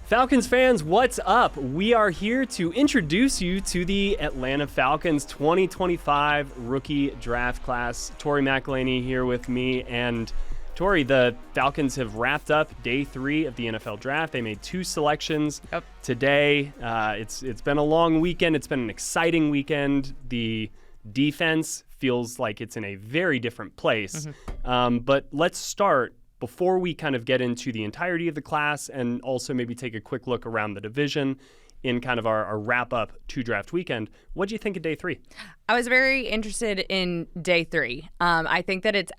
Falcons fans, what's up? We are here to introduce you to the Atlanta Falcons 2025 rookie draft class. Tori McElhaney here with me. And Tori, the Falcons have wrapped up day 3 of the NFL draft. They made 2 selections today. It's been a long weekend. It's been an exciting weekend. The defense feels like it's in a very different place. But let's start before we kind of get into the entirety of the class and also maybe take a quick look around the division in kind of our wrap-up to draft weekend. What do you think of day 3? I was very interested in day 3. I think that it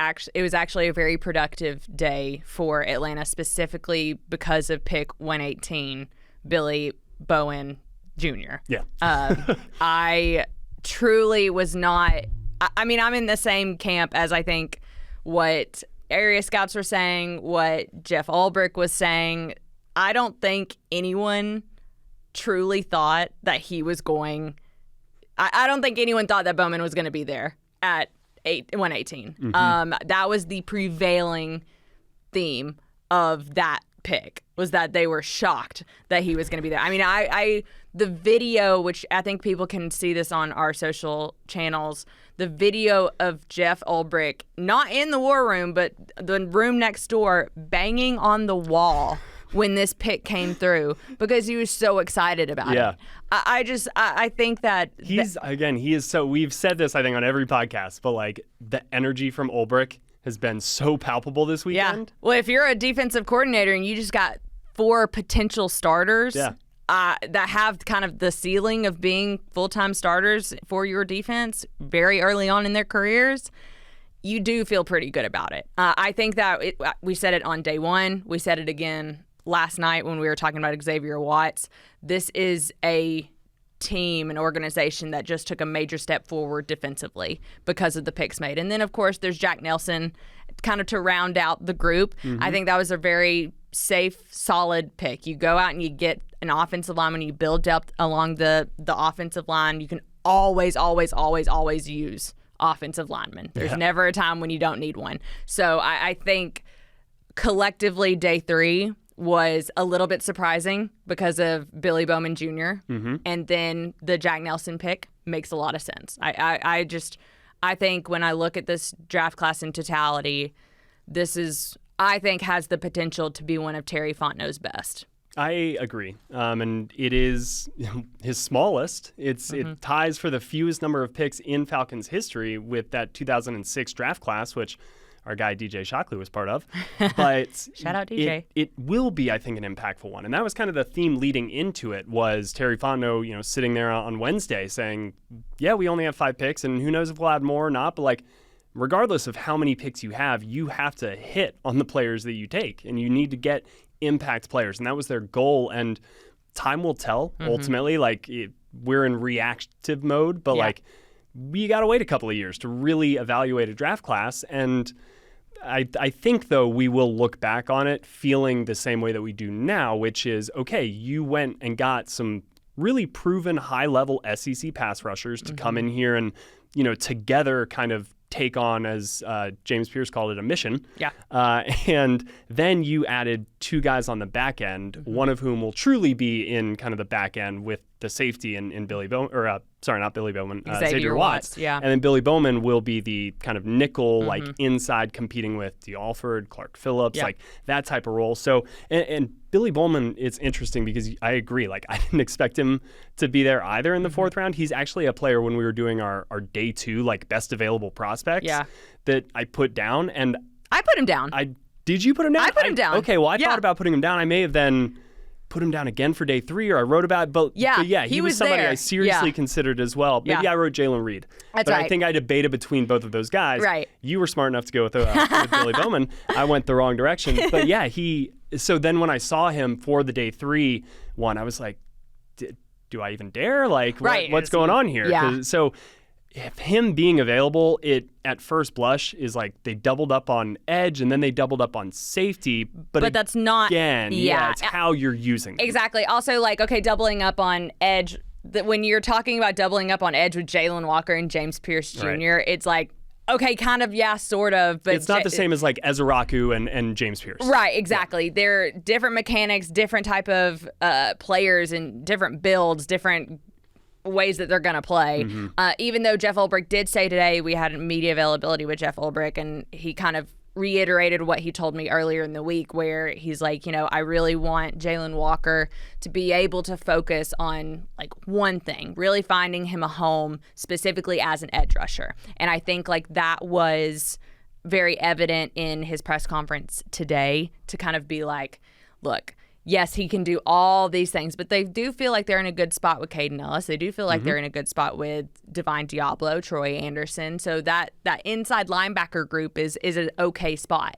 was actually a very productive day for Atlanta, specifically because of pick 118, Billy Bowen Jr. Yeah. I truly was not – I mean, I'm in the same camp as I think what – area scouts were saying, what Jeff Ulbrich was saying. I don't think anyone truly thought that he was going. I don't think anyone thought that Bowman was going to be there at 118. That was the prevailing theme of that pick, was that they were shocked that he was going to be there. I mean, the video, which I think people can see this on our social channels, the video of Jeff Ulbrich, not in the war room, but the room next door, banging on the wall when this pick came through because he was so excited about it. I think that he is so, we've said this, I think, on every podcast, but like the energy from Ulbrich has been so palpable this weekend. Well, if you're a defensive coordinator and you just got 4 potential starters that have kind of the ceiling of being full-time starters for your defense very early on in their careers, you do feel pretty good about it. I think that we said it on day 1. We said it again last night when we were talking about Xavier Watts. This is a team, an organization that just took a major step forward defensively because of the picks made. And then, of course, there's Jack Nelson kind of to round out the group. I think that was a very safe, solid pick. You go out and you get an offensive lineman, you build depth along the offensive line. You can always use offensive linemen. There's never a time when you don't need one. So I think collectively day 3 was a little bit surprising because of Billy Bowman Jr. And then the Jack Nelson pick makes a lot of sense. I think when I look at this draft class in totality, this is, I think, has the potential to be one of Terry Fontenot's best. I agree. And it is his smallest. It ties for the fewest number of picks in Falcons history with that 2006 draft class, which our guy DJ Shockley was part of. But shout out DJ. It will be, I think, an impactful one. And that was kind of the theme leading into it, was Terry Fontenot, sitting there on Wednesday saying, yeah, we only have 5 picks, and who knows if we'll add more or not. But like, regardless of how many picks you have to hit on the players that you take, and you need to get impact players. And that was their goal. And time will tell, ultimately. Like, we're in reactive mode, but like, we got to wait a couple of years to really evaluate a draft class. And I think, though, we will look back on it feeling the same way that we do now, which is, okay, you went and got some really proven high-level SEC pass rushers to come in here and, together kind of take on, as James Pierce called it, a mission. And then you added 2 guys on the back end, one of whom will truly be in kind of the back end with the safety in Billy Bowman, or sorry, not Billy Bowman, Xavier Watts. And then Billy Bowman will be the kind of nickel, like inside competing with D'Alford, Clark Phillips, like that type of role. So, and Billy Bowman, it's interesting because I agree, like I didn't expect him to be there either in the 4th round. He's actually a player when we were doing our day 2, like best available prospects that I put down. And I put him down. Did you put him down? I put him down. Okay, well, I thought about putting him down. I may have then put him down again for day 3, or I wrote about it. But he was somebody there. I seriously considered as well. Maybe I wrote Jalen Reed. That's but right. I think I debated between both of those guys. Right. You were smart enough to go with Billy Bowman. I went the wrong direction. But so then when I saw him for the day 3 one, I was like, do I even dare? Like, what's going on here? Yeah. So if him being available, it at first blush is like they doubled up on edge and then they doubled up on safety. But that's not. Again, it's how you're using them. Exactly. Also, like, okay, doubling up on edge. When you're talking about doubling up on edge with Jalen Walker and James Pierce Jr., it's like, Okay, kind of, yeah, sort of. But it's not the same as like Ezraku and James Pierce. Right, exactly. Yeah. They're different mechanics, different type of players, and different builds, different ways that they're going to play. Even though Jeff Ulbrich did say today, we had media availability with Jeff Ulbrich, and he kind of reiterated what he told me earlier in the week, where he's like, I really want Jalen Walker to be able to focus on like one thing, really finding him a home specifically as an edge rusher. And I think like that was very evident in his press conference today, to kind of be like, look, yes, he can do all these things, but they do feel like they're in a good spot with Caden Ellis. They do feel like they're in a good spot with Divine Diablo, Troy Anderson. So that inside linebacker group is an okay spot.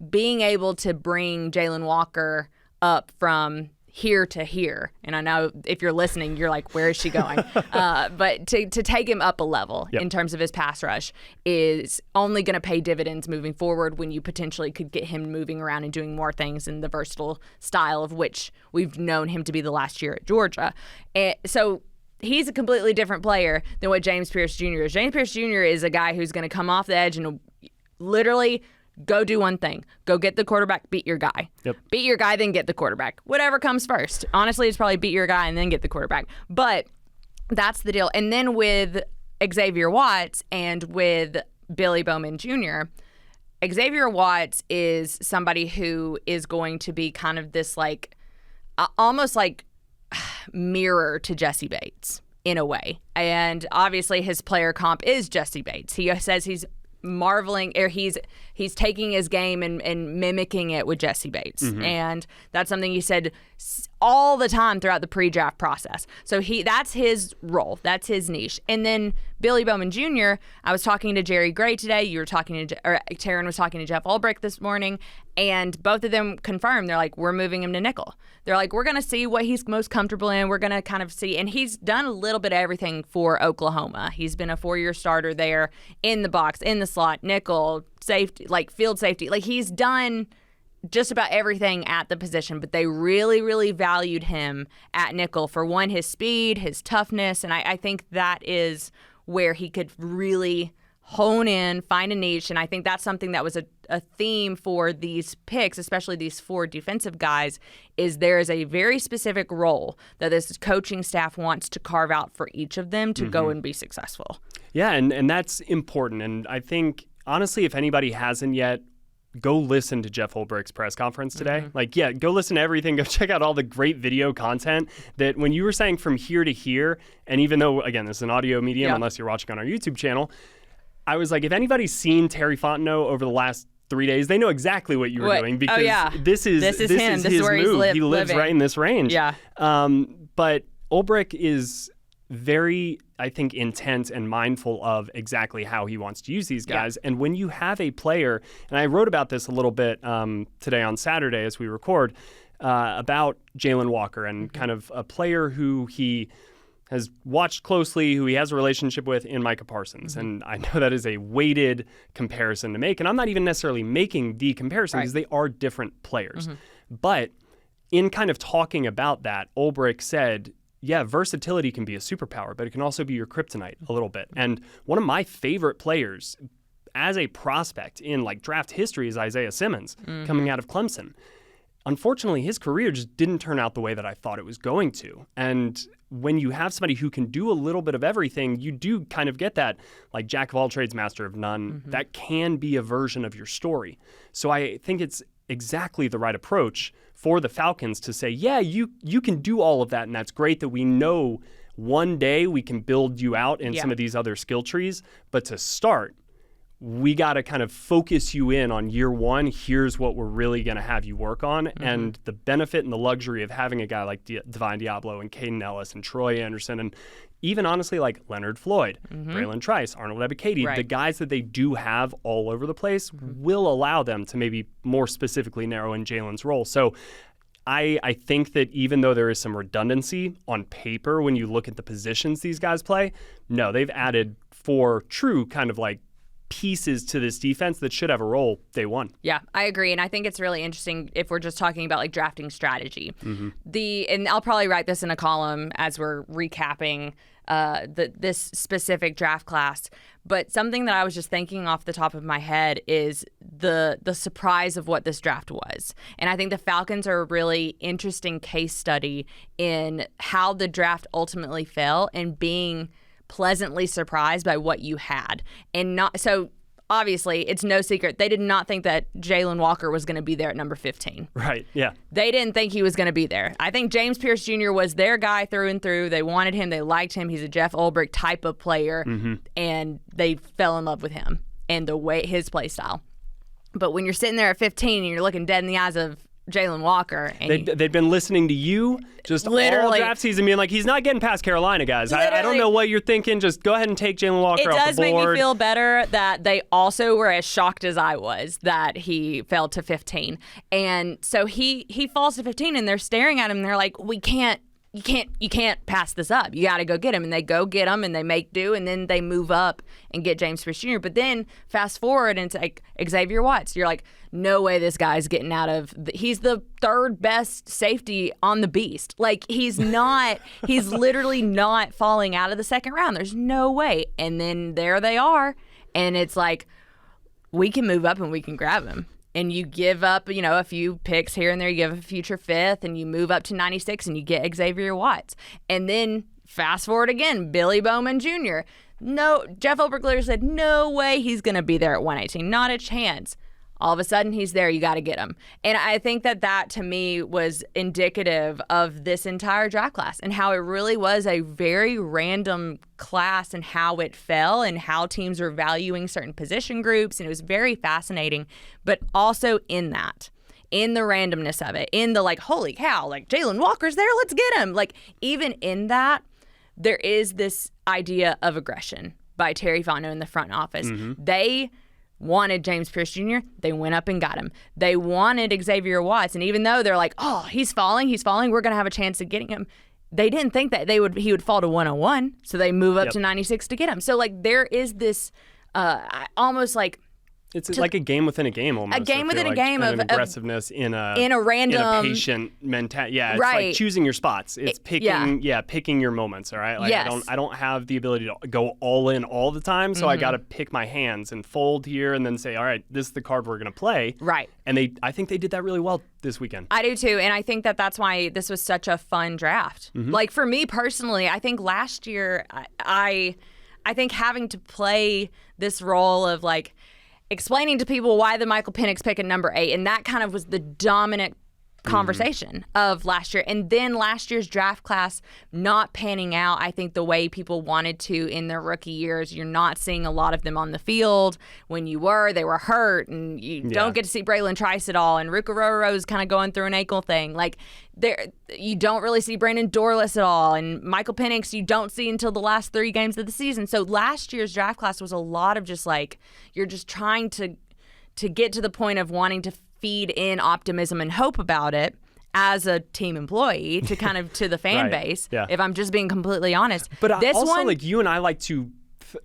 Being able to bring Jalen Walker up from here to here, and I know if you're listening, you're like, where is she going? But to take him up a level in terms of his pass rush is only going to pay dividends moving forward, when you potentially could get him moving around and doing more things in the versatile style of which we've known him to be the last year at Georgia. And so he's a completely different player than what James Pierce Jr. is. James Pierce Jr. is a guy who's going to come off the edge and literally go do one thing. Go get the quarterback, beat your guy. Yep. Beat your guy, then get the quarterback. Whatever comes first. Honestly, it's probably beat your guy and then get the quarterback. But that's the deal. And then with Xavier Watts and with Billy Bowman Jr., Xavier Watts is somebody who is going to be kind of this like almost like mirror to Jesse Bates in a way. And obviously his player comp is Jesse Bates. He says he's marveling, or he's taking his game and mimicking it with Jesse Bates. And that's something he said all the time throughout the pre-draft process. So that's his role. That's his niche. And then Billy Bowman Jr., I was talking to Jerry Gray today. Taryn was talking to Jeff Ulbrich this morning, and both of them confirmed, they're like, we're moving him to nickel. They're like, we're going to see what he's most comfortable in. We're going to kind of see. And he's done a little bit of everything for Oklahoma. He's been a 4-year starter there, in the box, in the slot, nickel, safety, like field safety. Like, he's done just about everything at the position, but they really, really valued him at nickel for, one, his speed, his toughness, and I think that is where he could really hone in, find a niche, and I think that's something that was a theme for these picks, especially these 4 defensive guys, is there is a very specific role that this coaching staff wants to carve out for each of them to go and be successful. Yeah, and that's important, and I think, honestly, if anybody hasn't yet, go listen to Jeff Ulbrich's press conference today. Like, yeah, go listen to everything. Go check out all the great video content that when you were saying from here to here, and even though, again, this is an audio medium, unless you're watching on our YouTube channel, I was like, if anybody's seen Terry Fontenot over the last 3 days, they know exactly what you were doing, because this is him. This is where move. He lives right in this range. Yeah. But Ulbrich is very, I think, intent and mindful of exactly how he wants to use these guys. And when you have a player, and I wrote about this a little bit today on Saturday as we record, about Jalen Walker and kind of a player who he has watched closely, who he has a relationship with, in Micah Parsons. And I know that is a weighted comparison to make. And I'm not even necessarily making the comparison, because they are different players. But in kind of talking about that, Ulbrich said, yeah, versatility can be a superpower, but it can also be your kryptonite a little bit. And one of my favorite players as a prospect in like draft history is Isaiah Simmons, coming out of Clemson. Unfortunately, his career just didn't turn out the way that I thought it was going to. And when you have somebody who can do a little bit of everything, you do kind of get that, like, jack of all trades, master of none. That can be a version of your story. So I think it's exactly the right approach for the Falcons to say, yeah, you can do all of that, and that's great that we know one day we can build you out in some of these other skill trees. But to start, we got to kind of focus you in on year one. Here's what we're really going to have you work on. And the benefit and the luxury of having a guy like Divine Diablo and Caden Ellis and Troy Anderson, and even honestly like Leonard Floyd, Braylon Trice, Arnold Ebiketie, the guys that they do have all over the place will allow them to maybe more specifically narrow in Jalen's role. So I think that even though there is some redundancy on paper when you look at the positions these guys play, no, they've added 4 true kind of like pieces to this defense that should have a role day one. Yeah, I agree. And I think it's really interesting if we're just talking about like drafting strategy. And I'll probably write this in a column as we're recapping this specific draft class. But something that I was just thinking off the top of my head is the surprise of what this draft was. And I think the Falcons are a really interesting case study in how the draft ultimately fell and being pleasantly surprised by what you had. And not so obviously, it's no secret they did not think that Jalen Walker was going to be there at number 15. Right, yeah. They didn't think he was going to be there. I think James Pierce Jr. was their guy through and through. They wanted him. They liked him. He's a Jeff Ulbrich type of player, and they fell in love with him and the way his play style. But when you're sitting there at 15 and you're looking dead in the eyes of Jalen Walker. And they'd been listening to you just all draft season being like, he's not getting past Carolina, guys. I don't know what you're thinking. Just go ahead and take Jalen Walker off the board. It does make me feel better that they also were as shocked as I was that he fell to 15. And so he falls to 15 and they're staring at him and they're like, you can't pass this up. You got to go get him. And they go get him and they make do and then they move up and get James Pierce Jr. But then fast forward into like Xavier Watts. You're like, no way this guy's getting out of he's the third best safety on the beast. Like he's literally not falling out of the second round. There's no way. And then there they are. And it's like, we can move up and we can grab him. And you give up, a few picks here and there. You give a future fifth, and you move up to 96, and you get Xavier Watts. And then fast forward again, Billy Bowman Jr. No, Jeff Ulbrich later said, no way he's going to be there at 118. Not a chance. All of a sudden, he's there. You got to get him. And I think that to me was indicative of this entire draft class and how it really was a very random class and how it fell and how teams were valuing certain position groups. And it was very fascinating. But also in the randomness of it, in the like, holy cow, like Jalen Walker's there, let's get him. Like even in that, there is this idea of aggression by Terry Fontenot in the front office. They wanted James Pierce Jr., they went up and got him. They wanted Xavier Watts, and even though they're like, oh, he's falling, we're going to have a chance of getting him, they didn't think that he would fall to 101, so they move up to 96 to get him. So, like, there is this almost like... It's like a game within a game almost. A game within a game of aggressiveness in a random... In a patient mentality. Yeah, it's like choosing your spots. It's picking your moments, all right? Like I don't have the ability to go all in all the time, so I got to pick my hands and fold here and then say, all right, this is the card we're going to play. Right. And I think they did that really well this weekend. I do too, and I think that's why this was such a fun draft. Like for me personally, I think last year I think having to play this role of like explaining to people why the Michael Penix pick at number 8, and that kind of was the dominant conversation of last year. And then last year's draft class not panning out, I think, the way people wanted to in their rookie years. You're not seeing a lot of them on the field. When you were, they were hurt, and you don't get to see Braylon Trice at all. And Ruccaroro's kind of going through an ankle thing. Like, you don't really see Brandon Dorless at all. And Michael Penix, you don't see until the last 3 games of the season. So last year's draft class was a lot of just like, you're just trying to get to the point of wanting to feed in optimism and hope about it as a team employee to kind of to the fan base, if I'm just being completely honest. But this also, like, you and I like to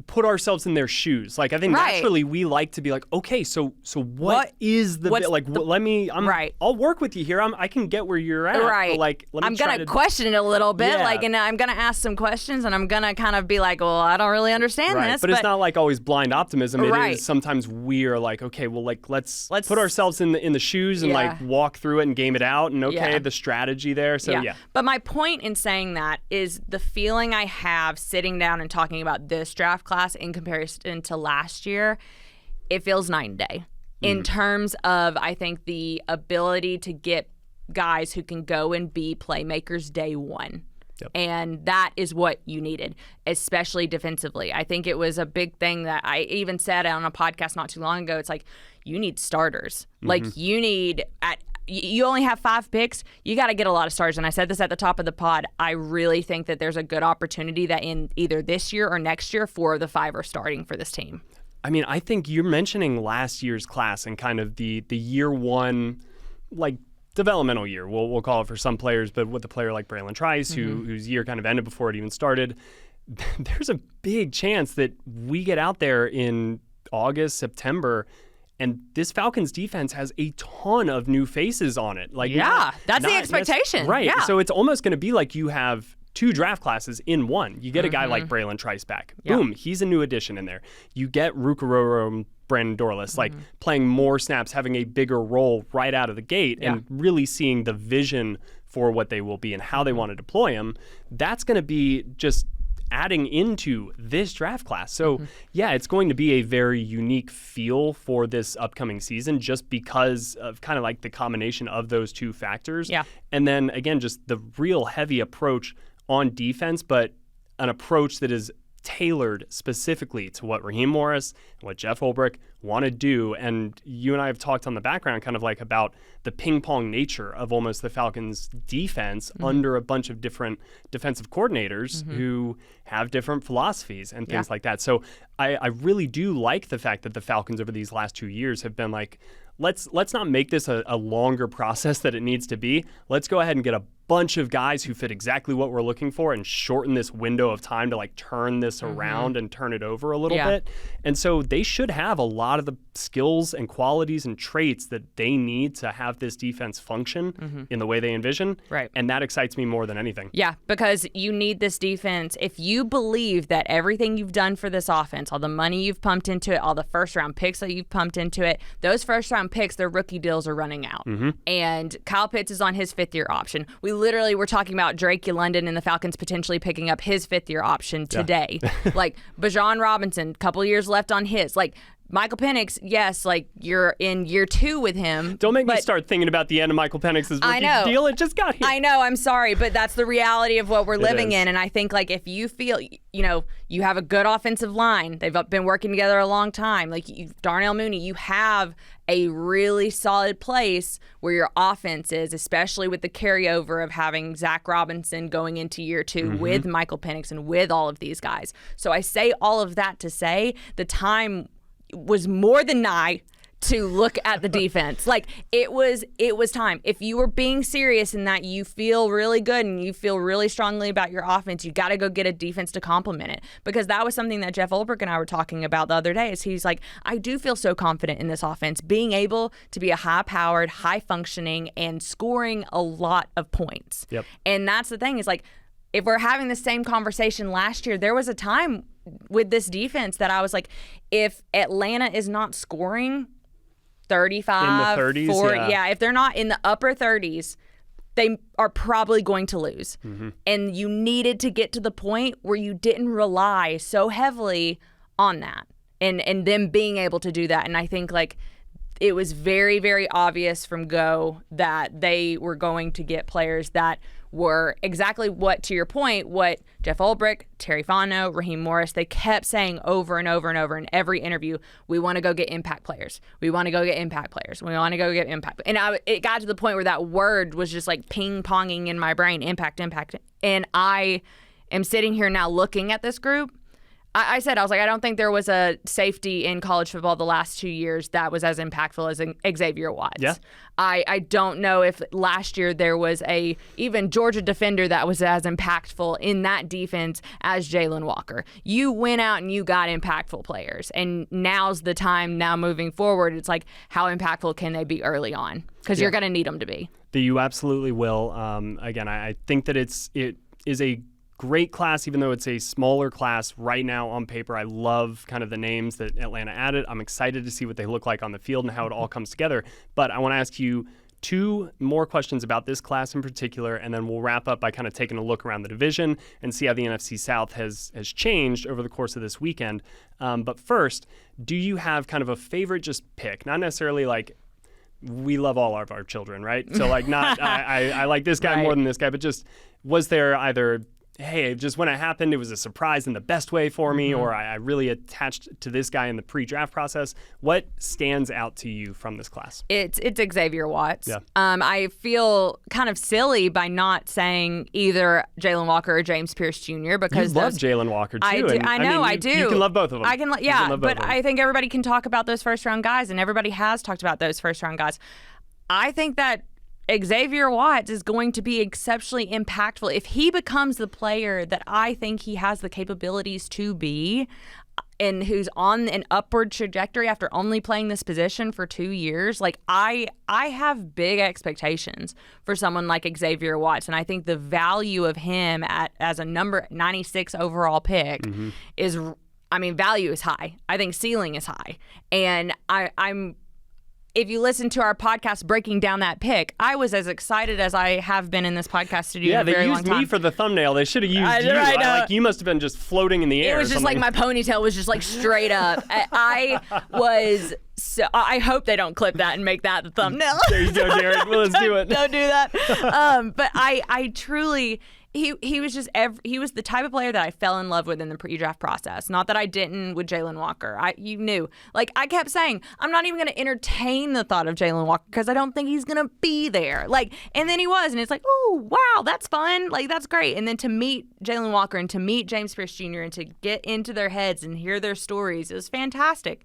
put ourselves in their shoes. Like, I think naturally we like to be like, okay, so what is the like? Let me. I'll work with you here. I can get where you're at. Right. But like, let me I'm gonna question it a little bit. Like, and I'm gonna ask some questions, and I'm gonna kind of be like, well, I don't really understand this. But it's not like always blind optimism. It is sometimes we're like, okay, well, like let's put ourselves in the shoes and like walk through it and game it out. And the strategy there. So But my point in saying that is the feeling I have sitting down and talking about this draft class in comparison to last year, it feels night and day in terms of, I think, the ability to get guys who can go and be playmakers day one. And that is what you needed, especially defensively. I think it was a big thing that I even said on a podcast not too long ago. It's like, you need starters. Like, you only have 5 picks. You got to get a lot of starters. And I said this at the top of the pod. I really think that there's a good opportunity that in either this year or next year 4 of the 5 are starting for this team. I mean, I think you're mentioning last year's class and kind of the year one, like, developmental year, we'll call it for some players, but with a player like Braylon Trice, whose year kind of ended before it even started, there's a big chance that we get out there in August, September, and this Falcons defense has a ton of new faces on it. Like, that's the expectation. Right. Yeah. So it's almost going to be like you have 2 draft classes in one. You get a guy like Braylon Trice back. Boom, he's a new addition in there. You get Rukaroro, Brandon Dorlus, like playing more snaps, having a bigger role right out of the gate, and really seeing the vision for what they will be and how they want to deploy them. That's going to be just adding into this draft class. So yeah, it's going to be a very unique feel for this upcoming season just because of kind of like the combination of those 2 factors. Yeah. And then again, just the real heavy approach on defense, but an approach that is tailored specifically to what Raheem Morris and what Jeff Ulbrich want to do. And you and I have talked on the background kind of like about the ping pong nature of almost the Falcons defense under a bunch of different defensive coordinators who have different philosophies and things like that. So I really do like the fact that the Falcons over these last 2 years have been like, let's not make this a longer process that it needs to be. Let's go ahead and get a bunch of guys who fit exactly what we're looking for and shorten this window of time to like turn this around and turn it over a little bit. And so they should have a lot of the skills and qualities and traits that they need to have this defense function in the way they envision. Right. And that excites me more than anything. Yeah, because you need this defense. If you believe that everything you've done for this offense, all the money you've pumped into it, all the first-round picks that you've pumped into it, those first-round picks, their rookie deals are running out. And Kyle Pitts is on his 5th-year option. We literally were talking about Drake London and the Falcons potentially picking up his 5th-year option today. Like, Bijan Robinson, couple years left on his. Like, Michael Penix, yes, like you're in year 2 with him. Don't make me start thinking about the end of Michael Penix's rookie deal. It just got here. I know, I'm sorry, but that's the reality of what we're living in. And I think like if you feel, you have a good offensive line, they've been working together a long time. Like Darnell Mooney, you have a really solid place where your offense is, especially with the carryover of having Zach Robinson going into year 2 with Michael Penix and with all of these guys. So I say all of that to say the time was more than nigh to look at the defense. Like it was time. If you were being serious in that you feel really good and you feel really strongly about your offense, you got to go get a defense to complement it. Because that was something that Jeff Ulbrich and I were talking about the other day. Is he's like, I do feel so confident in this offense, being able to be a high-powered, high-functioning, and scoring a lot of points. Yep. And that's the thing is like, if we're having the same conversation last year, there was a time with this defense that I was like, if Atlanta is not scoring 35, in the 30s, 40, if they're not in the upper 30s, they are probably going to lose. And you needed to get to the point where you didn't rely so heavily on that and them being able to do that. And I think like it was very, very obvious from go that they were going to get players that were exactly what, to your point, what Jeff Ulbrich, Terry Fontenot, Raheem Morris, they kept saying over and over and over in every interview, we want to go get impact players. We want to go get impact players. We want to go get impact. And it got to the point where that word was just like ping-ponging in my brain, impact. And I am sitting here now looking at this group. I was like, I don't think there was a safety in college football the last 2 years that was as impactful as Xavier Watts. Yeah. I don't know if last year there was a even Georgia defender that was as impactful in that defense as Jalen Walker. You went out and you got impactful players. And now's the time now moving forward. It's like, how impactful can they be early on? Because you're going to need them to be. You absolutely will. Again, I think that it is a great class, even though it's a smaller class right now on paper. I love kind of the names that Atlanta added. I'm excited to see what they look like on the field and how it all comes together. But I want to ask you 2 more questions about this class in particular, and then we'll wrap up by kind of taking a look around the division and see how the NFC South has changed over the course of this weekend. But first, do you have kind of a favorite just pick? Not necessarily like we love all of our children, right? So like not I like this guy more than this guy, but just was there either, hey, just when it happened, it was a surprise in the best way for me, or I really attached to this guy in the pre-draft process. What stands out to you from this class? It's Xavier Watts. Yeah. I feel kind of silly by not saying either Jalen Walker or James Pierce Jr. because you love Jalen Walker too. I do. I do. You can love both of them. I can. But I think everybody can talk about those first-round guys, and everybody has talked about those first-round guys. I think that Xavier Watts is going to be exceptionally impactful. If he becomes the player that I think he has the capabilities to be, and who's on an upward trajectory after only playing this position for 2 years, like I have big expectations for someone like Xavier Watts, and I think the value of him as a number 96 overall pick is, I mean, value is high. I think ceiling is high, and I'm. If you listen to our podcast breaking down that pick, I was as excited as I have been in this podcast studio in a very long time. Yeah, they used me for the thumbnhough. They should have used you. Like, you must have been just floating in the air. It was just like my ponytail was just like straight up. I hope they don't clip that and make that the thumbnail. There you go, Jared. Well, let's do it. Don't do that. But I truly... He was just he was the type of player that I fell in love with in the pre-draft process. Not that I didn't with Jalen Walker. You knew. Like, I kept saying, I'm not even going to entertain the thought of Jalen Walker because I don't think he's going to be there. Like, and then he was, and it's like, oh, wow, that's fun. Like, that's great. And then to meet Jalen Walker and to meet James Pierce Jr. and to get into their heads and hear their stories, it was fantastic.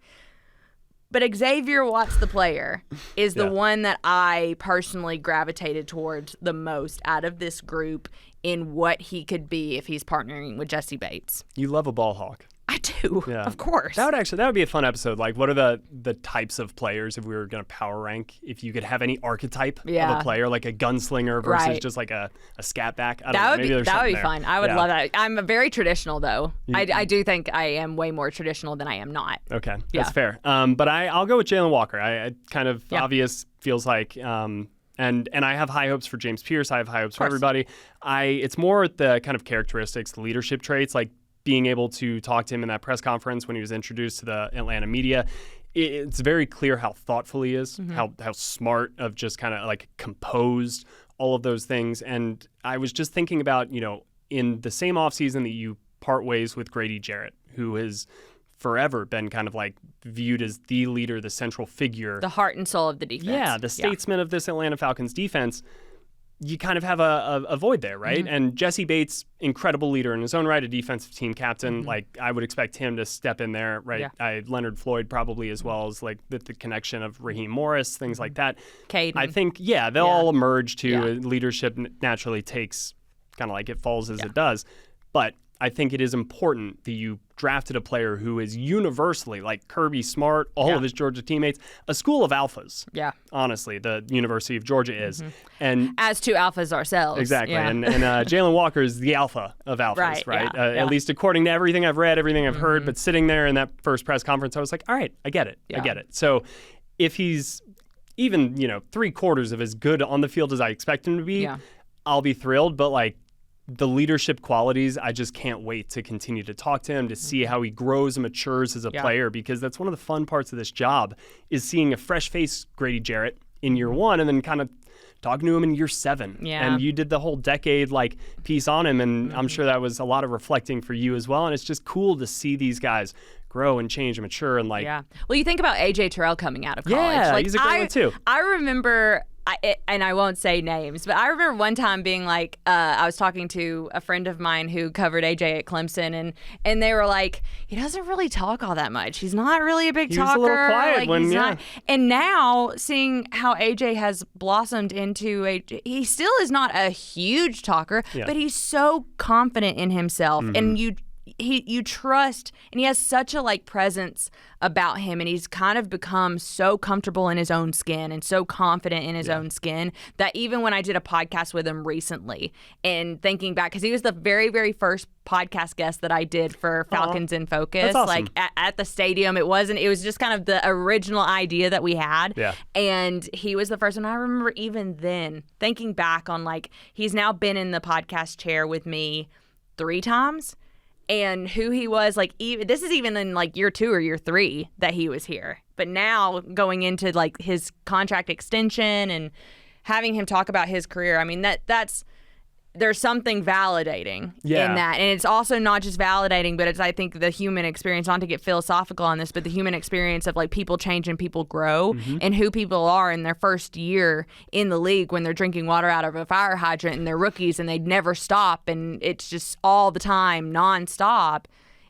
But Xavier Watts, the player, is the one that I personally gravitated towards the most out of this group in what he could be if he's partnering with Jesse Bates. You love a ball hawk. I do, of course. That would be a fun eepisode. Like, what are the types of players, if we were going to power rank, if you could have any archetype of a player, like a gunslinger versus just like a scat back? That would be fun. I would love that. I'm very traditional, though. I do think I am way more traditional than I am not. Okay, that's fair. But I'll go with Jalen Walker. I kind of obvious feels like... And I have high hopes for James Pierce. I have high hopes for everybody. It's more the kind of characteristics, the leadership traits, like being able to talk to him in that press conference when he was introduced to the Atlanta media. It's very clear how thoughtful he is, how smart, of just kind of like composed, all of those things. And I was just thinking about, in the same offseason that you part ways with Grady Jarrett, who has forever been kind of like viewed as the leader, the central figure. The heart and soul of the defense. Yeah, the statesman of this Atlanta Falcons defense. You kind of have a void there, right? And Jesse Bates, incredible leader in his own right, a defensive team captain. Like, I would expect him to step in there, right? Yeah. Leonard Floyd probably, as well as like the connection of Raheem Morris, things like that. Caden. I think, they'll all emerge to leadership naturally takes kind of like it falls as it does. But I think it is important that you drafted a player who is universally, like Kirby Smart, all of his Georgia teammates, a school of alphas. Yeah. Honestly, the University of Georgia is. And as two alphas ourselves. Exactly. Yeah. And Jalen Walker is the alpha of alphas, right? At least according to everything I've read, everything I've heard. But sitting there in that first press conference, I was like, all right, I get it. I get it. So if he's even, 3/4 of as good on the field as I expect him to be, I'll be thrilled. But like, the leadership qualities, I just can't wait to continue to talk to him, to see how he grows and matures as a player, because that's one of the fun parts of this job, is seeing a fresh face, Grady Jarrett, in year one, and then kind of talking to him in year 7. Yeah. And you did the whole decade piece on him, and I'm sure that was a lot of reflecting for you as well. And it's just cool to see these guys grow and change and mature and well, you think about AJ Terrell coming out of college. Yeah, he's a great one too. I remember, and I won't say names, but I remember one time being like, I was talking to a friend of mine who covered AJ at Clemson, and they were like, he doesn't really talk all that much. He's not really a big talker. He was a little quiet And now seeing how AJ has blossomed into he still is not a huge talker, but he's so confident in himself, and you trust, and he has such a presence about him, and he's kind of become so comfortable in his own skin and so confident in his own skin that even when I did a podcast with him recently, and thinking back, because he was the very, very first podcast guest that I did for Falcons in Focus, that's awesome. At the stadium. It was just kind of the original idea that we had, and he was the first one. I remember even then thinking back on he's now been in the podcast chair with me 3 times. And who he was, this is even in year 2 or year 3 that he was here. But now going into his contract extension and having him talk about his career, I mean, that's there's something validating in that. And it's also not just validating, but it's, I think, the human experience, not to get philosophical on this, but the human experience of people change and people grow, and who people are in their first year in the league when they're drinking water out of a fire hydrant and they're rookies and they never stop and it's just all the time, nonstop,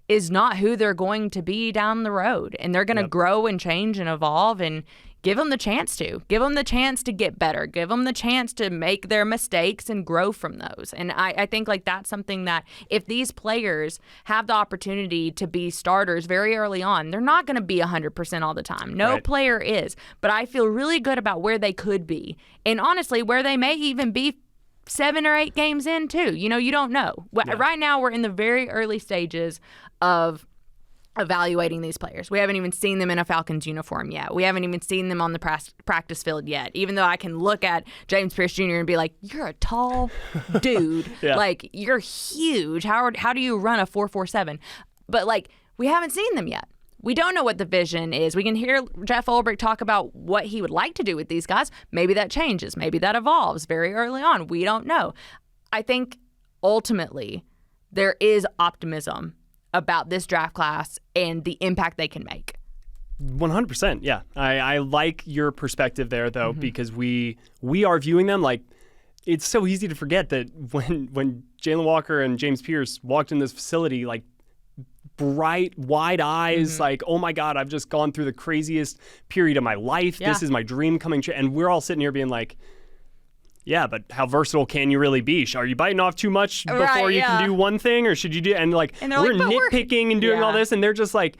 is not who they're going to be down the road. And they're going to grow and change and evolve. And give them the chance to. Give them the chance to get better. Give them the chance to make their mistakes and grow from those. And I think like that's something that if these players have the opportunity to be starters very early on, they're not going to be 100% all the time. No player is. But I feel really good about where they could be. And honestly, where they may even be 7 or 8 games in too. You don't know. Yeah. Right now, we're in the very early stages of evaluating these players. We haven't even seen them in a Falcons uniform yet. We haven't even seen them on the practice field yet, even though I can look at James Pierce Jr. and be like, you're a tall dude. Like, you're huge. How do you run a 4.47? But, like, we haven't seen them yet. We don't know what the vision is. We can hear Jeff Ulbrich talk about what he would like to do with these guys. Maybe that changes. Maybe that evolves very early on. We don't know. I think, ultimately, there is optimism about this draft class and the impact they can make. 100%, yeah. I like your perspective there, though, because we are viewing them like it's so easy to forget that when Jalen Walker and James Pierce walked in this facility, like bright, wide eyes, like, oh my God, I've just gone through the craziest period of my life. Yeah. This is my dream coming true. And we're all sitting here being like, yeah, but how versatile can you really be? Are you biting off too much before you can do one thing, or should you do? And like, we're nitpicking and doing all this, and they're just like,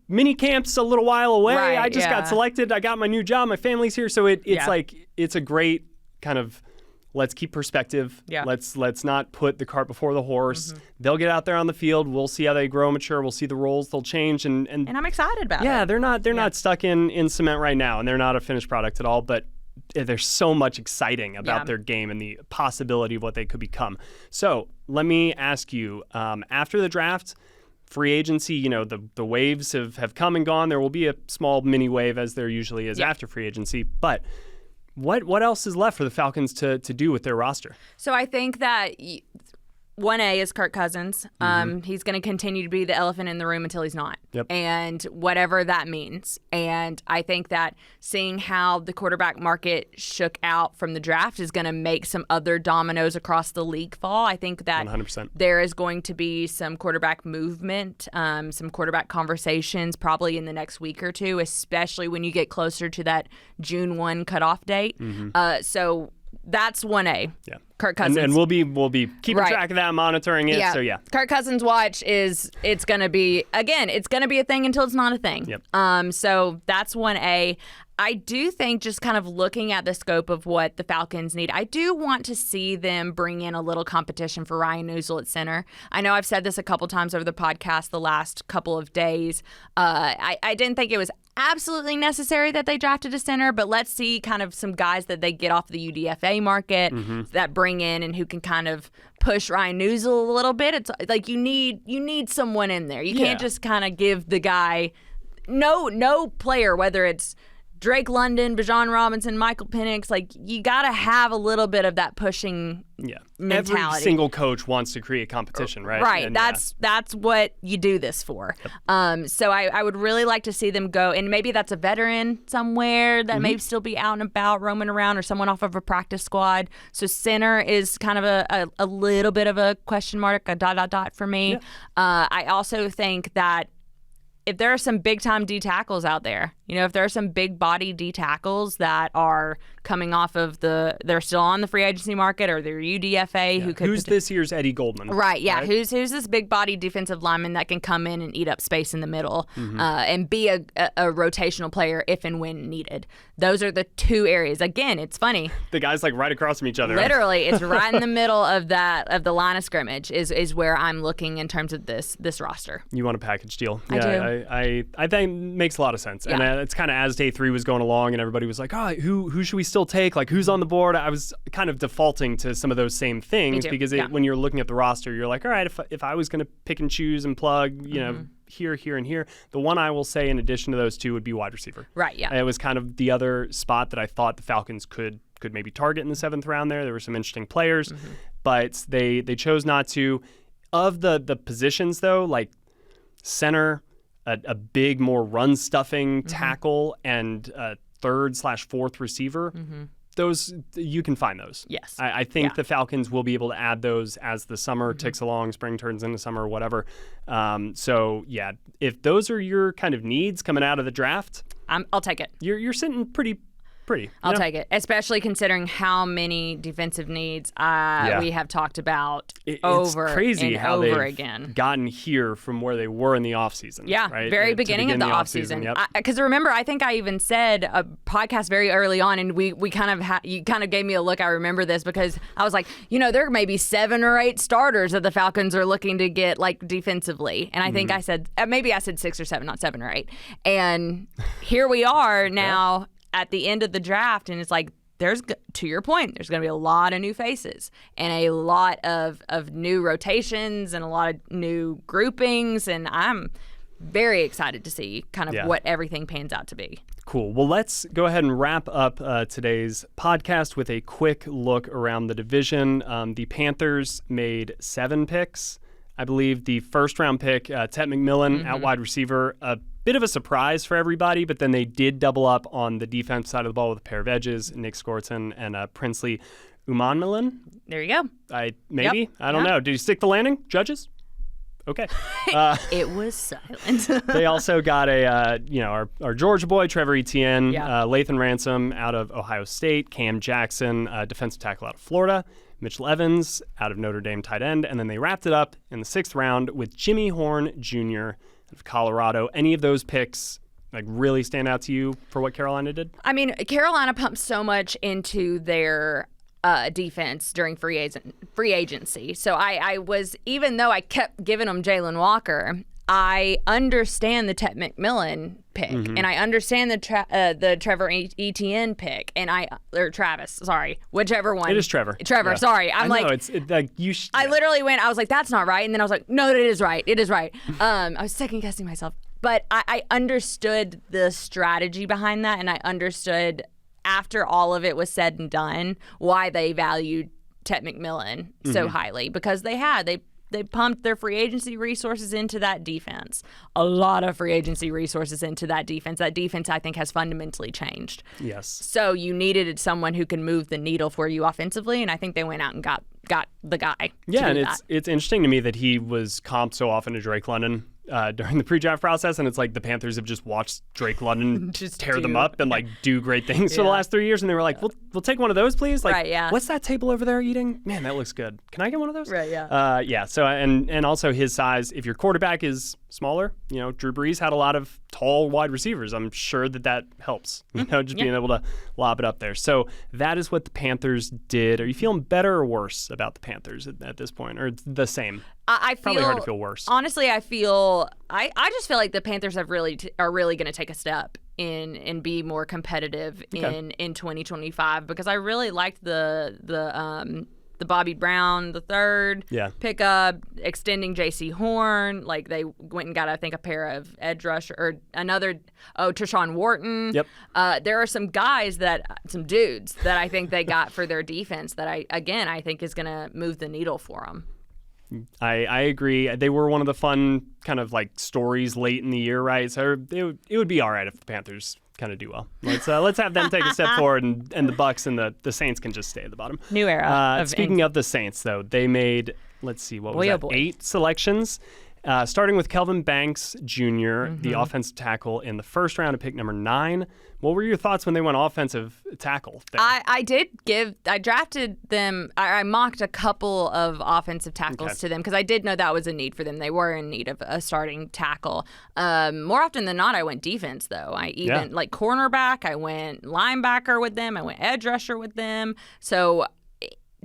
mini camp's a little while away. I just got selected. I got my new job. My family's here, so it's like it's a great kind of let's keep perspective. Yeah. Let's not put the cart before the horse. They'll get out there on the field. We'll see how they grow and mature. We'll see the roles they'll change, and I'm excited about it. Yeah, they're not stuck in cement right now, and they're not a finished product at all, but there's so much exciting about their game and the possibility of what they could become. So let me ask you, after the draft, free agency, the waves have come and gone. There will be a small mini wave, as there usually is after free agency. But what else is left for the Falcons to do with their roster? So I think that 1A is Kirk Cousins. He's going to continue to be the elephant in the room until he's not. And whatever that means. And I think that seeing how the quarterback market shook out from the draft is going to make some other dominoes across the league fall. I think that 100%. There is going to be some quarterback movement, some quarterback conversations probably in the next week or two, especially when you get closer to that June 1 cutoff date. So that's 1A. Yeah. Kirk Cousins. And we'll be keeping track of that, monitoring it. So yeah. Kirk Cousins watch it's going to be a thing until it's not a thing. So that's 1A. I do think just kind of looking at the scope of what the Falcons need, I do want to see them bring in a little competition for Ryan Neusel at center. I know I've said this a couple times over the podcast the last couple of days. I didn't think it was absolutely necessary that they drafted a center, but let's see kind of some guys that they get off the UDFA market that bring in and who can kind of push Ryan Neusel a little bit. It's like you need someone in there. You can't just kind of give the guy no player, whether it's Drake London, Bijan Robinson, Michael Penix, like you got to have a little bit of that pushing mentality. Every single coach wants to create competition, right? Right. And that's what you do this for. So I would really like to see them go, and maybe that's a veteran somewhere that may still be out and about, roaming around, or someone off of a practice squad. So center is kind of a little bit of a question mark, a ... for me. Yeah. I also think that if there are some big-time D tackles out there, if there are some big-body D tackles that are coming off of they're still on the free agency market or they're UDFA, who could... Who's this year's Eddie Goldman? Right, yeah. Right? Who's this big-body defensive lineman that can come in and eat up space in the middle and be a rotational player if and when needed? Those are the two areas. Again, it's funny. The guys like right across from each other. Literally, it's right in the middle of the line of scrimmage is where I'm looking in terms of this roster. You want a package deal? I do. I think it makes a lot of sense. And it's kind of as day 3 was going along and everybody was like, who should we still take? Like, who's on the board? I was kind of defaulting to some of those same things because when you're looking at the roster, you're like, all right, if I was going to pick and choose and plug, here, and here, the one I will say in addition to those two would be wide receiver. Right, yeah. It was kind of the other spot that I thought the Falcons could maybe target in the 7th round there. There were some interesting players, but they chose not to. Of the positions, though, like center, a big, more run-stuffing tackle, and a 3rd/4th receiver, those, you can find those. Yes. I think the Falcons will be able to add those as the summer ticks along, spring turns into summer, whatever. So, yeah, if those are your kind of needs coming out of the draft, I'll take it. You're sitting pretty. I'll take it, especially considering how many defensive needs we have talked about over crazy and how over they've again. Gotten here from where they were in the offseason. Yeah, right? very beginning of the offseason. Because remember, I think I even said a podcast very early on, and we kind of you kind of gave me a look. I remember this because I was like, there may be 7 or 8 starters that the Falcons are looking to get like defensively, and I think I said maybe I said 6 or 7, not 7 or 8, and here we are now. At the end of the draft, and it's like, to your point, there's going to be a lot of new faces and a lot of new rotations and a lot of new groupings, and I'm very excited to see kind of what everything pans out to be. Cool. Well, let's go ahead and wrap up today's podcast with a quick look around the division. The Panthers made 7 picks. I believe the first-round pick, Tet McMillan, out wide receiver, a bit of a surprise for everybody, but then they did double up on the defense side of the ball with a pair of edges, Nick Skorton and Princely Umanmielen. There you go. I don't know. Did he stick the landing, judges? Okay. It was silent. They also got our Georgia boy, Trevor Etienne, Lathan Ransom out of Ohio State, Cam Jackson, defensive tackle out of Florida, Mitchell Evans out of Notre Dame, tight end, and then they wrapped it up in the 6th round with Jimmy Horn Jr. of Colorado. Any of those picks really stand out to you for what Carolina did? I mean, Carolina pumped so much into their defense during free agency. So I was, even though I kept giving them Jalen Walker, I understand the Tet McMillan pick, and I understand the Trevor Etienne pick, or Travis, sorry, whichever one. It is Trevor. Trevor, sorry. I literally went, I was like, that's not right, and then I was like, no, it is right. It is right. I was second guessing myself, but I understood the strategy behind that, and I understood after all of it was said and done why they valued Tet McMillan so highly, because they pumped their free agency resources into that defense. A lot of free agency resources into that defense. That defense, I think, has fundamentally changed. Yes. So you needed someone who can move the needle for you offensively, and I think they went out and got the guy. Yeah, and it's interesting to me that he was comped so often to Drake London during the pre-draft process, and it's like the Panthers have just watched Drake London just tear them up and do great things for the last 3 years, and they were like, we'll take one of those, please. What's that table over there eating? Man, that looks good. Can I get one of those? Right, yeah. So and also his size, if your quarterback is smaller, Drew Brees had a lot of tall wide receivers. I'm sure that helps, just being able to lob it up there. So that is what the Panthers did. Are you feeling better or worse about the Panthers at this point, or the same? I feel probably hard to feel worse. Honestly, I just feel like the Panthers are really going to take a step and be more competitive in 2025, because I really liked the Bobby Brown the third pickup, extending J.C. Horn. Like, they went and got, I think, a pair of edge rusher or Treshaun Wharton. Yep. There are some guys some dudes that I think they got for their defense that I think is going to move the needle for them. I agree. They were one of the fun kind of stories late in the year, right? So it would be all right if the Panthers kind of do well. Let's have them take a step forward, and the Bucs and the Saints can just stay at the bottom. New era. Speaking of the Saints, though, they made, let's see, what was that? 8 selections. Starting with Kelvin Banks Jr., the offensive tackle in the first round of pick number 9. What were your thoughts when they went offensive tackle there? I drafted them. I mocked a couple of offensive tackles to them because I did know that was a need for them. They were in need of a starting tackle. More often than not, I went defense, though. I even, cornerback, I went linebacker with them. I went edge rusher with them. So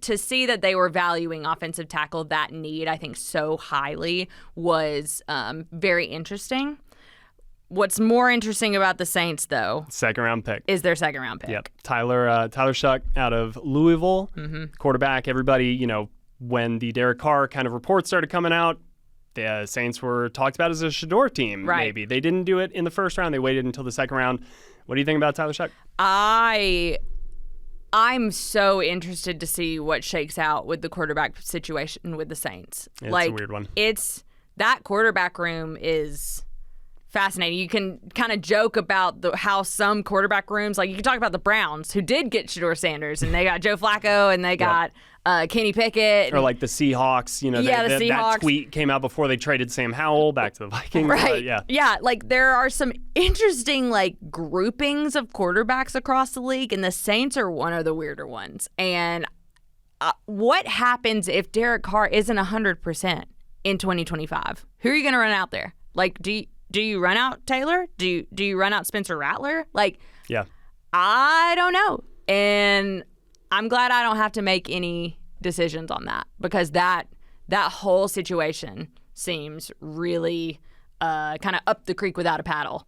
to see that they were valuing offensive tackle, that need, I think, so highly was very interesting. What's more interesting about the Saints, though, second-round pick, is their second-round pick. Yep, Tyler Shuck out of Louisville, quarterback. Everybody, when the Derek Carr kind of reports started coming out, the Saints were talked about as a Shador team. Right. Maybe they didn't do it in the first round; they waited until the second round. What do you think about Tyler Shuck? I'm so interested to see what shakes out with the quarterback situation with the Saints. It's a weird one. That quarterback room is fascinating. You can kind of joke about how some quarterback rooms, like you can talk about the Browns, who did get Shedeur Sanders, and they got Joe Flacco, and they got Kenny Pickett. Or like the Seahawks, the Seahawks. That tweet came out before they traded Sam Howell back to the Vikings. Right. Yeah, like there are some interesting like groupings of quarterbacks across the league, and the Saints are one of the weirder ones. And what happens if Derek Carr isn't 100% in 2025? Who are you going to run out there? Like, do you run out Taylor? Do you run out Spencer Rattler? Like, I don't know. And I'm glad I don't have to make any decisions on that, because that whole situation seems really kind of up the creek without a paddle.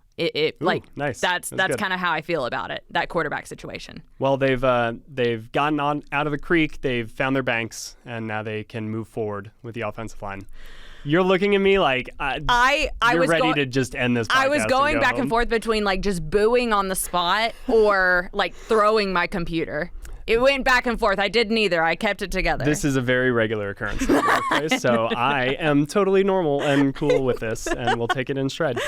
Nice. That's kind of how I feel about it, that quarterback situation. Well, they've gotten out of the creek, they've found their banks, and now they can move forward with the offensive line. You're looking at me like you're ready to just end this podcast. I was going back home. and forth between like just booing on the spot or like throwing my computer. It went back and forth. I did neither. I kept it together. This is a very regular occurrence in the workplace, so I am totally normal and cool with this, and we'll take it in stride.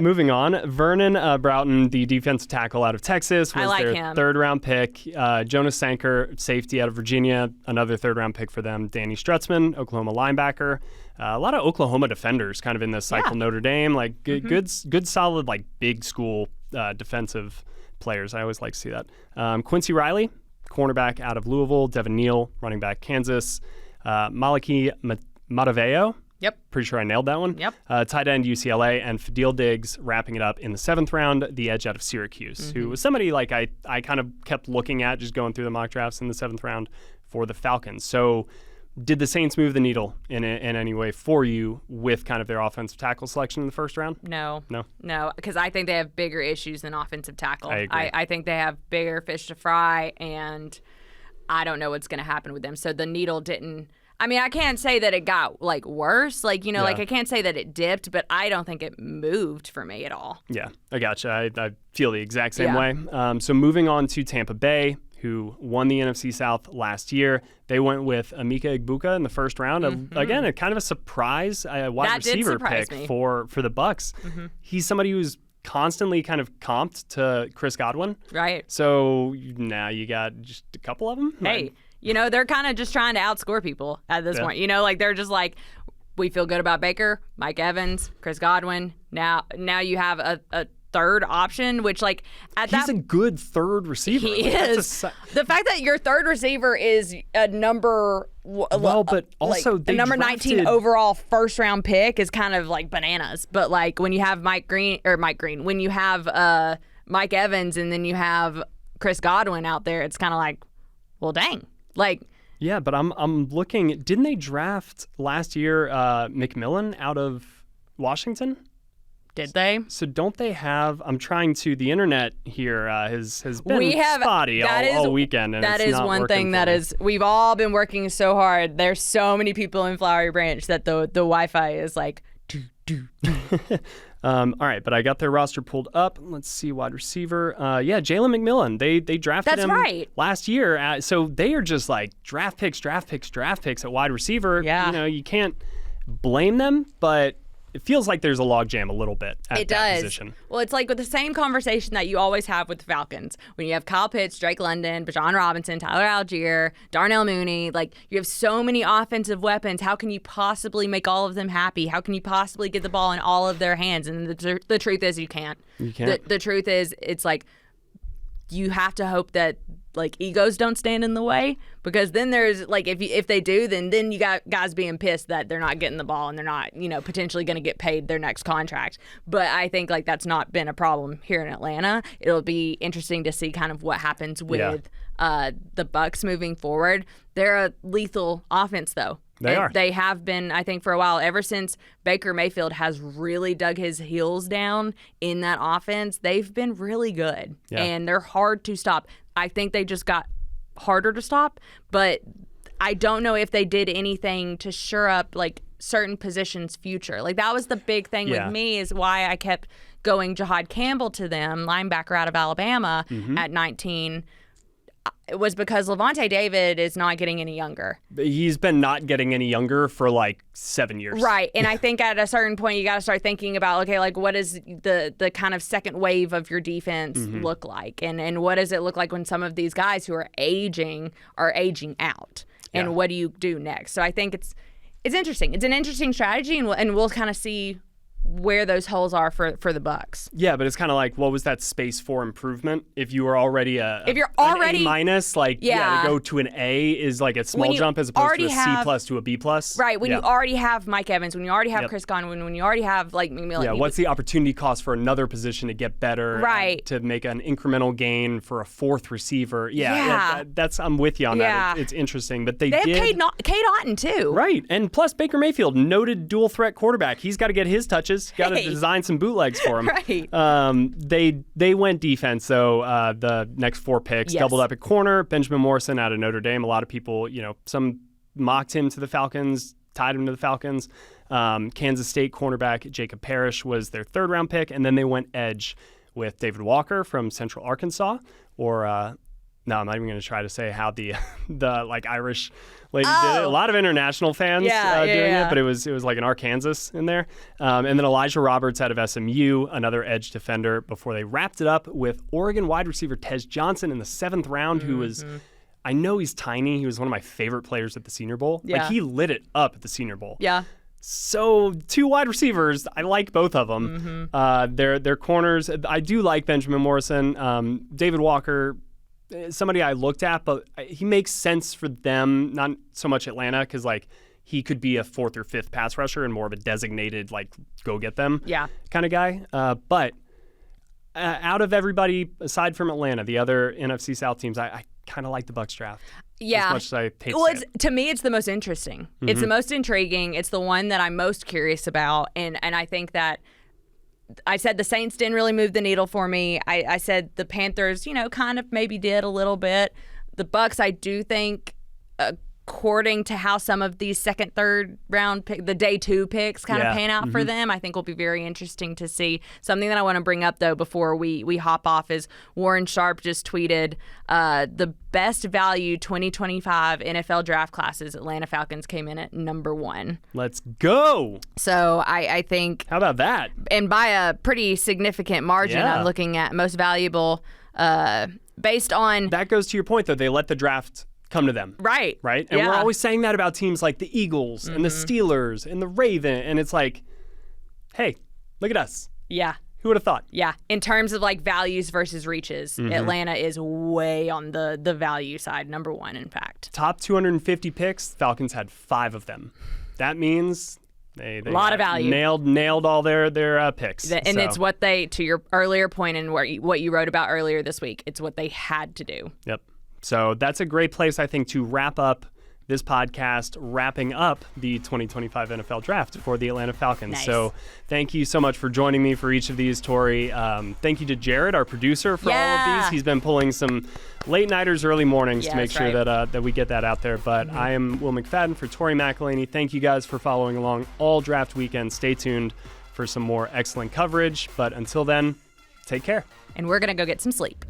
Moving on, Vernon Broughton, the defensive tackle out of Texas, was their third-round pick. Jonas Sanker, safety out of Virginia, another third-round pick for them. Danny Strutzman, Oklahoma linebacker. A lot of Oklahoma defenders kind of in this cycle. Notre Dame, like good solid, like big school defensive players. I always like to see that. Quincy Riley, cornerback out of Louisville. Devin Neal, running back Kansas. Malaki Mataveo. Yep. Pretty sure I nailed that one. Yep. Tight end UCLA, and Fadil Diggs wrapping it up in the 7th round, the edge out of Syracuse, who was somebody like I kind of kept looking at, just going through the mock drafts in the 7th round for the Falcons. So did the Saints move the needle in any way for you with kind of their offensive tackle selection in the 1st round? No, because I think they have bigger issues than offensive tackle. I agree. I think they have bigger fish to fry, and I don't know what's going to happen with them. So the needle didn't. I mean, I can't say that it got like worse. Like, like I can't say that it dipped, but I don't think it moved for me at all. Yeah, I gotcha. I feel the exact same way. So moving on to Tampa Bay, who won the NFC South last year. They went with Emeka Egbuka in the 1st round. Again, a kind of a surprise wide receiver pick for the Bucs. He's somebody who's constantly kind of comped to Chris Godwin. Right. So now you got just a couple of them. Hey, they're kind of just trying to outscore people at this point. Like they're just like, we feel good about Baker, Mike Evans, Chris Godwin. Now you have a third option, which like he's a good third receiver. He is. The fact that your third receiver is a number but also a number 19 overall 1st round pick is kind of like bananas. But like when you have Mike Green, when you have Mike Evans, and then you have Chris Godwin out there, it's kind of like, well, dang, like. Yeah, but I'm looking. Didn't they draft last year McMillan out of Washington? Did they? So don't they have? I'm trying to. The internet here has been spotty all weekend, and that it's is not one working thing for that me. is. We've all been working so hard. There's so many people in Flowery Branch that the Wi-Fi is like. All right, but I got their roster pulled up. Let's see, wide receiver. Jalen McMillan. They drafted him last year. So they are just like draft picks at wide receiver. Yeah. You can't blame them, but it feels like there's a logjam a little bit at that position. Well, it's like with the same conversation that you always have with the Falcons. When you have Kyle Pitts, Drake London, Bijan Robinson, Tyler Algier, Darnell Mooney, like you have so many offensive weapons. How can you possibly make all of them happy? How can you possibly get the ball in all of their hands? And the truth is you can't. You can't. The truth is it's like you have to hope that like egos don't stand in the way, because then there's like if they do, then you got guys being pissed that they're not getting the ball and they're not potentially going to get paid their next contract. But I think like that's not been a problem here in Atlanta. It'll be interesting to see kind of what happens with the Bucs moving forward. They're a lethal offense though. They have been, I think, for a while. Ever since Baker Mayfield has really dug his heels down in that offense, they've been really good. Yeah. And they're hard to stop. I think they just got harder to stop, but I don't know if they did anything to shore up like certain positions' future. Like that was the big thing with me, is why I kept going Jahad Campbell to them, linebacker out of Alabama at 19. was because Levante David is not getting any younger. He's been not getting any younger for like 7 years. Right. And I think at a certain point, you got to start thinking about, okay, like what is the kind of second wave of your defense look like? And what does it look like when some of these guys who are aging out? And what do you do next? So I think it's interesting. It's an interesting strategy, and we'll kind of see where those holes are for the Bucs. Yeah, but it's kind of like, what was that space for improvement? If you were already an A minus, like to go to an A is like a small jump as opposed to a C plus to a B plus. Right. When you already have Mike Evans, when you already have Chris Godwin, when you already have like McMillan. Yeah. What's the opportunity cost for another position to get better? Right. To make an incremental gain for a fourth receiver. Yeah. That's I'm with you on that. It's interesting, but they have Cade Otton too. Right. And plus Baker Mayfield, noted dual threat quarterback. He's got to get his touches. Got to design some bootlegs for him. Right. They went defense, though. The next 4 picks doubled up at corner. Benjamin Morrison out of Notre Dame. A lot of people, some mocked him to the Falcons, tied him to the Falcons. Kansas State cornerback Jacob Parrish was their 3rd round pick, and then they went edge with David Walker from Central Arkansas, or no, I'm not even going to try to say how the like Irish lady did it. A lot of international fans doing it, but it was like an Arkansas in there. And then Elijah Roberts out of SMU, another edge defender, before they wrapped it up with Oregon wide receiver Tez Johnson in the 7th round, who was, I know he's tiny. He was one of my favorite players at the Senior Bowl. Yeah. Like, he lit it up at the Senior Bowl. Yeah. So 2 wide receivers, I like both of them. They're corners. I do like Benjamin Morrison. David Walker, somebody I looked at, but he makes sense for them, not so much Atlanta, because like he could be a 4th or 5th pass rusher and more of a designated like go get them kind of guy. But out of everybody aside from Atlanta, the other NFC South teams, I kind of like the Bucs draft. Yeah. As much as I hate to say it. To me, it's the most interesting. It's the most intriguing. It's the one that I'm most curious about, and I think that. I said the Saints didn't really move the needle for me. I said the Panthers, kind of maybe did a little bit. The Bucs, I do think, according to how some of these 2nd, 3rd round the day 2 picks kind of pan out for them, I think will be very interesting to see. Something that I want to bring up though before we hop off is Warren Sharp just tweeted the best value 2025 NFL draft classes. Atlanta Falcons came in at number 1. Let's go. So I think. How about that? And by a pretty significant margin, I'm looking at most valuable based on. That goes to your point though. They let the draft come to them. Right. And we're always saying that about teams like the Eagles and the Steelers and the Ravens. And it's like, hey, look at us. Yeah. Who would have thought? Yeah. In terms of like values versus reaches, Atlanta is way on the value side, number 1, in fact. Top 250 picks, Falcons had 5 of them. That means they a lot of value. Nailed all their picks. And it's what they, to your earlier point and what you wrote about earlier this week, it's what they had to do. Yep. So that's a great place, I think, to wrap up this podcast, wrapping up the 2025 NFL Draft for the Atlanta Falcons. Nice. So thank you so much for joining me for each of these, Tori. Thank you to Jared, our producer, for all of these. He's been pulling some late-nighters, early mornings to make sure that we get that out there. But I am Will McFadden for Tori McElhaney. Thank you guys for following along all draft weekend. Stay tuned for some more excellent coverage. But until then, take care. And we're going to go get some sleep.